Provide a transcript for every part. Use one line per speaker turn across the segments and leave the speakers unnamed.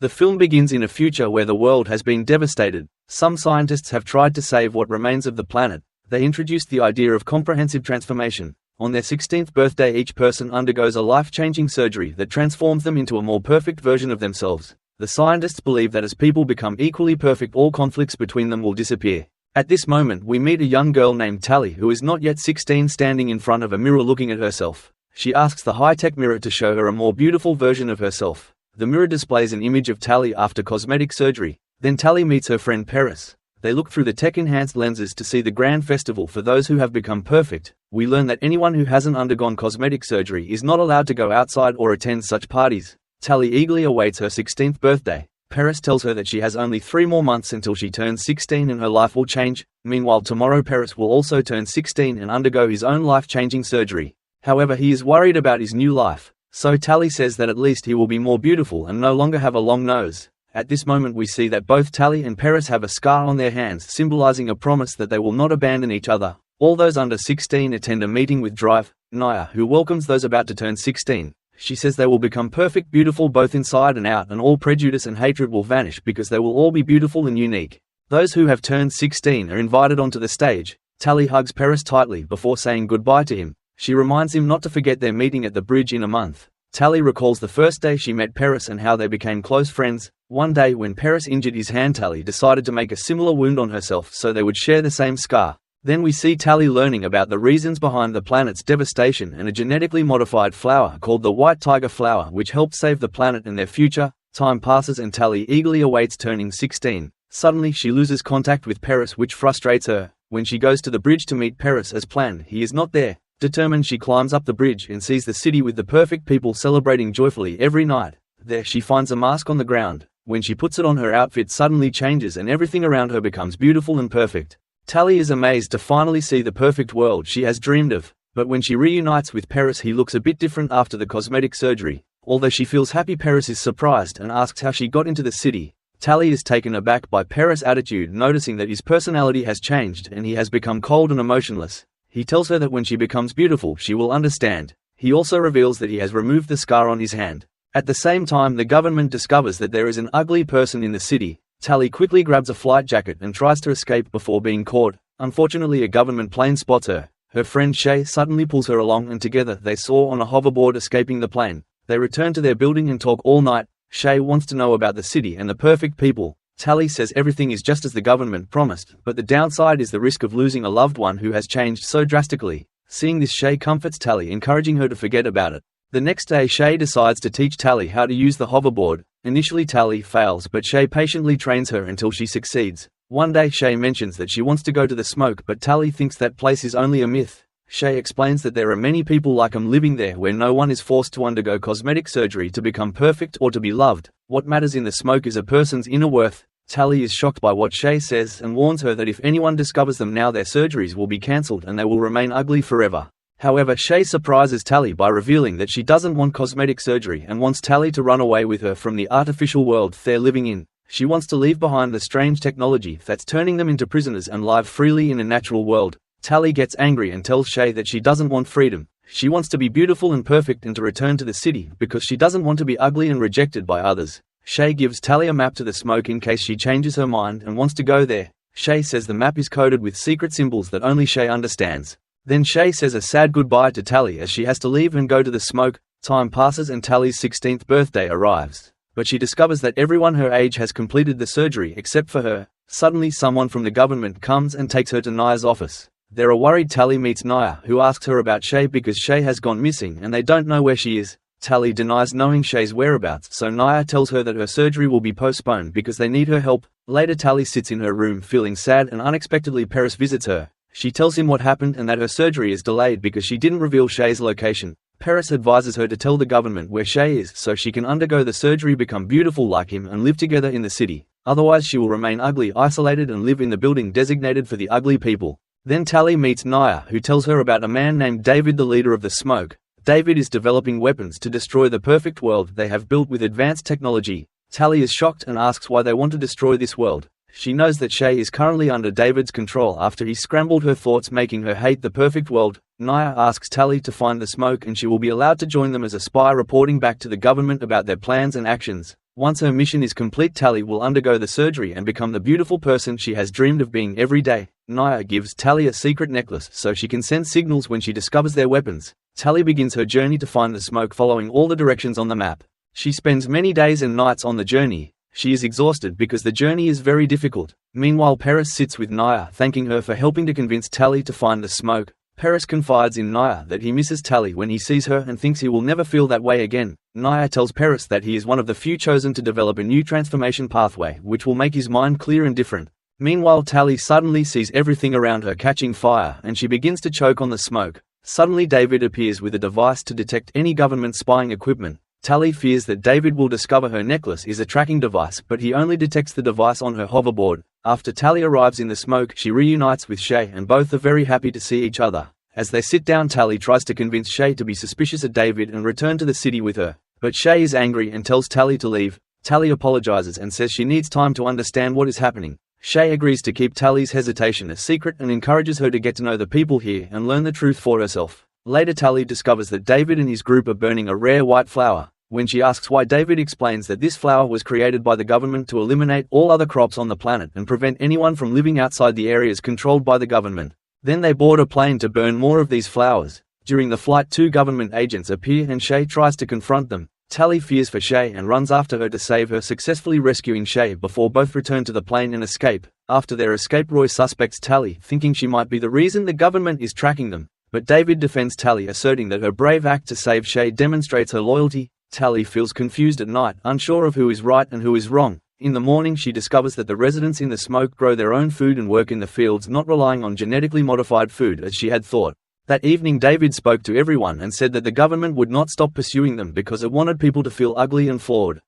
The film begins in a future where the world has been devastated. Some scientists have tried to save what remains of the planet. They introduced the idea of comprehensive transformation. On their 16th birthday, each person undergoes a life-changing surgery that transforms them into a more perfect version of themselves. The scientists believe that as people become equally perfect, all conflicts between them will disappear. At this moment, we meet a young girl named Tally who is not yet 16, standing in front of a mirror looking at herself. She asks the high-tech mirror to show her a more beautiful version of herself. The mirror displays an image of Tally after cosmetic surgery. Then Tally meets her friend Paris. They look through the tech-enhanced lenses to see the grand festival for those who have become perfect. We learn that anyone who hasn't undergone cosmetic surgery is not allowed to go outside or attend such parties. Tally eagerly awaits her 16th birthday. Paris tells her that she has only 3 more months until she turns 16 and her life will change. Meanwhile, tomorrow Paris will also turn 16 and undergo his own life-changing surgery. However, he is worried about his new life. So Tally says that at least he will be more beautiful and no longer have a long nose. At this moment we see that both Tally and Paris have a scar on their hands, symbolizing a promise that they will not abandon each other. All those under 16 attend a meeting with Drive, Naya, who welcomes those about to turn 16. She says they will become perfect, beautiful both inside and out, and all prejudice and hatred will vanish because they will all be beautiful and unique. Those who have turned 16 are invited onto the stage. Tally hugs Paris tightly before saying goodbye to him. She reminds him not to forget their meeting at the bridge in a month. Tally recalls the first day she met Paris and how they became close friends. One day when Paris injured his hand, Tally decided to make a similar wound on herself so they would share the same scar. Then we see Tally learning about the reasons behind the planet's devastation and a genetically modified flower called the white tiger flower which helped save the planet and their future. Time passes and Tally eagerly awaits turning 16. Suddenly she loses contact with Paris, which frustrates her. When she goes to the bridge to meet Paris as planned, he is not there. Determined, she climbs up the bridge and sees the city with the perfect people celebrating joyfully every night. There she finds a mask on the ground. When she puts it on, her outfit suddenly changes and everything around her becomes beautiful and perfect. Tally is amazed to finally see the perfect world she has dreamed of. But when she reunites with Paris, he looks a bit different after the cosmetic surgery. Although she feels happy, Paris is surprised and asks how she got into the city. Tally is taken aback by Paris' attitude, noticing that his personality has changed and he has become cold and emotionless. He tells her that when she becomes beautiful she will understand. He also reveals that he has removed the scar on his hand. At the same time, the government discovers that there is an ugly person in the city. Tally quickly grabs a flight jacket and tries to escape before being caught. Unfortunately, a government plane spots her. Her friend Shay suddenly pulls her along and together they soar on a hoverboard, escaping the plane. They return to their building and talk all night. Shay wants to know about the city and the perfect people. Tally says everything is just as the government promised, but the downside is the risk of losing a loved one who has changed so drastically. Seeing this, Shay comforts Tally, encouraging her to forget about it. The next day, Shay decides to teach Tally how to use the hoverboard. Initially, Tally fails, but Shay patiently trains her until she succeeds. One day, Shay mentions that she wants to go to the smoke, but Tally thinks that place is only a myth. Shay explains that there are many people like him living there where no one is forced to undergo cosmetic surgery to become perfect or to be loved. What matters in the smoke is a person's inner worth. Tally is shocked by what Shay says and warns her that if anyone discovers them now, their surgeries will be cancelled and they will remain ugly forever. However, Shay surprises Tally by revealing that she doesn't want cosmetic surgery and wants Tally to run away with her from the artificial world they're living in. She wants to leave behind the strange technology that's turning them into prisoners and live freely in a natural world. Tally gets angry and tells Shay that she doesn't want freedom. She wants to be beautiful and perfect and to return to the city because she doesn't want to be ugly and rejected by others. Shay gives Tally a map to the smoke in case she changes her mind and wants to go there. Shay says the map is coded with secret symbols that only Shay understands. Then Shay says a sad goodbye to Tally as she has to leave and go to the smoke. Time passes and Tally's 16th birthday arrives. But she discovers that everyone her age has completed the surgery except for her. Suddenly someone from the government comes and takes her to Naya's office. There, a worried Tally meets Naya, who asks her about Shay because Shay has gone missing and they don't know where she is. Tally denies knowing Shay's whereabouts, so Naya tells her that her surgery will be postponed because they need her help. Later, Tally sits in her room feeling sad and unexpectedly Paris visits her. She tells him what happened and that her surgery is delayed because she didn't reveal Shay's location. Paris advises her to tell the government where Shay is so she can undergo the surgery, become beautiful like him and live together in the city. Otherwise she will remain ugly, isolated and live in the building designated for the ugly people. Then Tally meets Naya, who tells her about a man named David, the leader of the smoke. David is developing weapons to destroy the perfect world they have built with advanced technology. Tally is shocked and asks why they want to destroy this world. She knows that Shay is currently under David's control after he scrambled her thoughts, making her hate the perfect world. Naya asks Tally to find the smoke and she will be allowed to join them as a spy, reporting back to the government about their plans and actions. Once her mission is complete, Tally will undergo the surgery and become the beautiful person she has dreamed of being every day. Nia gives Tally a secret necklace so she can send signals when she discovers their weapons. Tally begins her journey to find the smoke, following all the directions on the map. She spends many days and nights on the journey. She is exhausted because the journey is very difficult. Meanwhile, Paris sits with Nia, thanking her for helping to convince Tally to find the smoke. Paris confides in Nia that he misses Tally when he sees her and thinks he will never feel that way again. Nia tells Paris that he is one of the few chosen to develop a new transformation pathway which will make his mind clear and different. Meanwhile, Tally suddenly sees everything around her catching fire and she begins to choke on the smoke. Suddenly David appears with a device to detect any government spying equipment. Tally fears that David will discover her necklace is a tracking device, but he only detects the device on her hoverboard. After Tally arrives in the smoke, she reunites with Shay and both are very happy to see each other. As they sit down, Tally tries to convince Shay to be suspicious of David and return to the city with her. But Shay is angry and tells Tally to leave. Tally apologizes and says she needs time to understand what is happening. Shay agrees to keep Tally's hesitation a secret and encourages her to get to know the people here and learn the truth for herself. Later, Tally discovers that David and his group are burning a rare white flower. When she asks why, David explains that this flower was created by the government to eliminate all other crops on the planet and prevent anyone from living outside the areas controlled by the government. Then they board a plane to burn more of these flowers. During the flight, two government agents appear and Shay tries to confront them. Tally fears for Shay and runs after her to save her, successfully rescuing Shay before both return to the plane and escape. After their escape, Roy suspects Tally, thinking she might be the reason the government is tracking them. But David defends Tally, asserting that her brave act to save Shay demonstrates her loyalty. Tally feels confused at night, unsure of who is right and who is wrong. In the morning, she discovers that the residents in the smoke grow their own food and work in the fields, not relying on genetically modified food as she had thought. That evening, David spoke to everyone and said that the government would not stop pursuing them because it wanted people to feel ugly and flawed,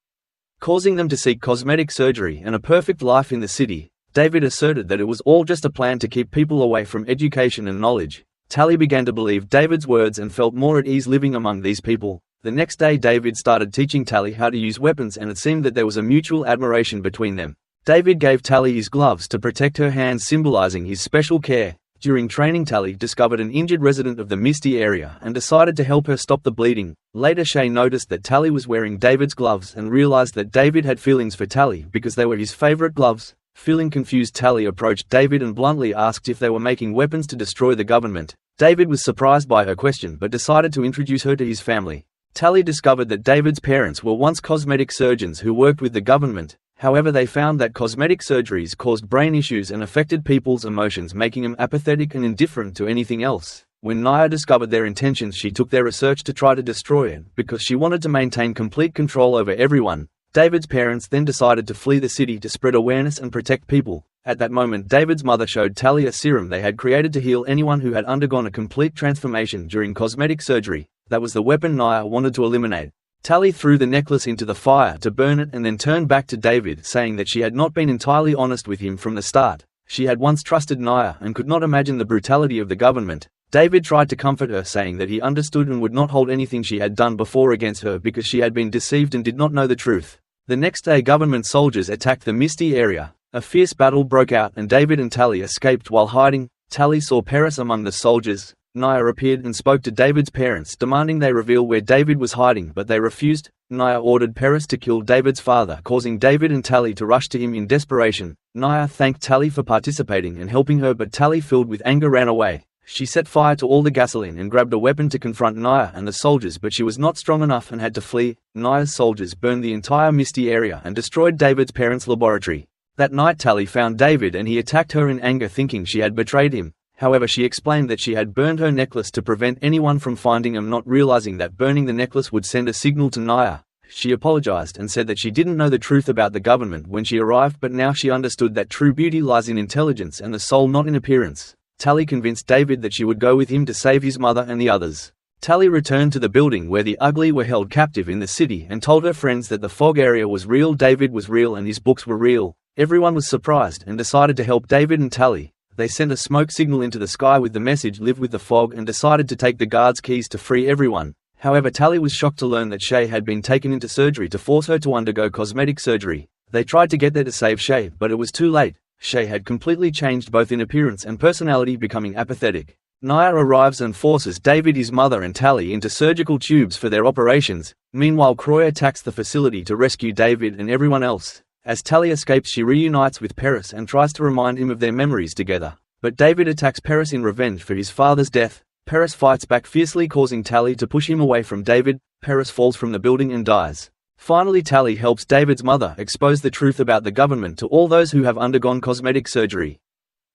causing them to seek cosmetic surgery and a perfect life in the city. David asserted that it was all just a plan to keep people away from education and knowledge. Tally began to believe David's words and felt more at ease living among these people. The next day, David started teaching Tally how to use weapons, and it seemed that there was a mutual admiration between them. David gave Tally his gloves to protect her hands, symbolizing his special care. During training, Tally discovered an injured resident of the Misty area and decided to help her stop the bleeding. Later, Shay noticed that Tally was wearing David's gloves and realized that David had feelings for Tally because they were his favorite gloves. Feeling confused, Tally approached David and bluntly asked if they were making weapons to destroy the government. David was surprised by her question but decided to introduce her to his family. Tally discovered that David's parents were once cosmetic surgeons who worked with the government. However, they found that cosmetic surgeries caused brain issues and affected people's emotions, making them apathetic and indifferent to anything else. When Nia discovered their intentions, she took their research to try to destroy it because she wanted to maintain complete control over everyone. David's parents then decided to flee the city to spread awareness and protect people. At that moment, David's mother showed Tally a serum they had created to heal anyone who had undergone a complete transformation during cosmetic surgery. That was the weapon Nia wanted to eliminate. Tally threw the necklace into the fire to burn it and then turned back to David, saying that she had not been entirely honest with him from the start. She had once trusted Nia and could not imagine the brutality of the government. David tried to comfort her, saying that he understood and would not hold anything she had done before against her because she had been deceived and did not know the truth. The next day, government soldiers attacked the Misty area. A fierce battle broke out and David and Tally escaped while hiding. Tally saw Paris among the soldiers. Nia appeared and spoke to David's parents, demanding they reveal where David was hiding, but they refused. Nia ordered Paris to kill David's father, causing David and Tally to rush to him in desperation. Nia thanked Tally for participating and helping her, but Tally, filled with anger, ran away. She set fire to all the gasoline and grabbed a weapon to confront Nia and the soldiers, but she was not strong enough and had to flee. Nia's soldiers burned the entire Misty area and destroyed David's parents' laboratory. That night, Tally found David and he attacked her in anger, thinking she had betrayed him. However, she explained that she had burned her necklace to prevent anyone from finding him, not realizing that burning the necklace would send a signal to Nia. She apologized and said that she didn't know the truth about the government when she arrived, but now she understood that true beauty lies in intelligence and the soul, not in appearance. Tally convinced David that she would go with him to save his mother and the others. Tally returned to the building where the Ugly were held captive in the city and told her friends that the fog area was real, David was real, and his books were real. Everyone was surprised and decided to help David and Tally. They sent a smoke signal into the sky with the message "Live with the fog" and decided to take the guards' keys to free everyone. However, Tally was shocked to learn that Shay had been taken into surgery to force her to undergo cosmetic surgery. They tried to get there to save Shay, but it was too late. Shay had completely changed both in appearance and personality, becoming apathetic. Nia arrives and forces David, his mother, and Tally into surgical tubes for their operations. Meanwhile, Croy attacks the facility to rescue David and everyone else. As Tally escapes, she reunites with Paris and tries to remind him of their memories together. But David attacks Paris in revenge for his father's death. Paris fights back fiercely, causing Tally to push him away from David. Paris falls from the building and dies. Finally, Tally helps David's mother expose the truth about the government to all those who have undergone cosmetic surgery,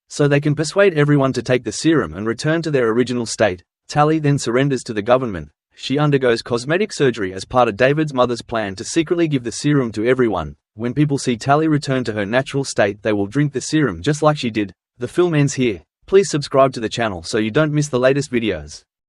so they can persuade everyone to take the serum and return to their original state. Tally then surrenders to the government. She undergoes cosmetic surgery as part of David's mother's plan to secretly give the serum to everyone. When people see Tally return to her natural state, they will drink the serum just like she did. The film ends here. Please subscribe to the channel so you don't miss the latest videos.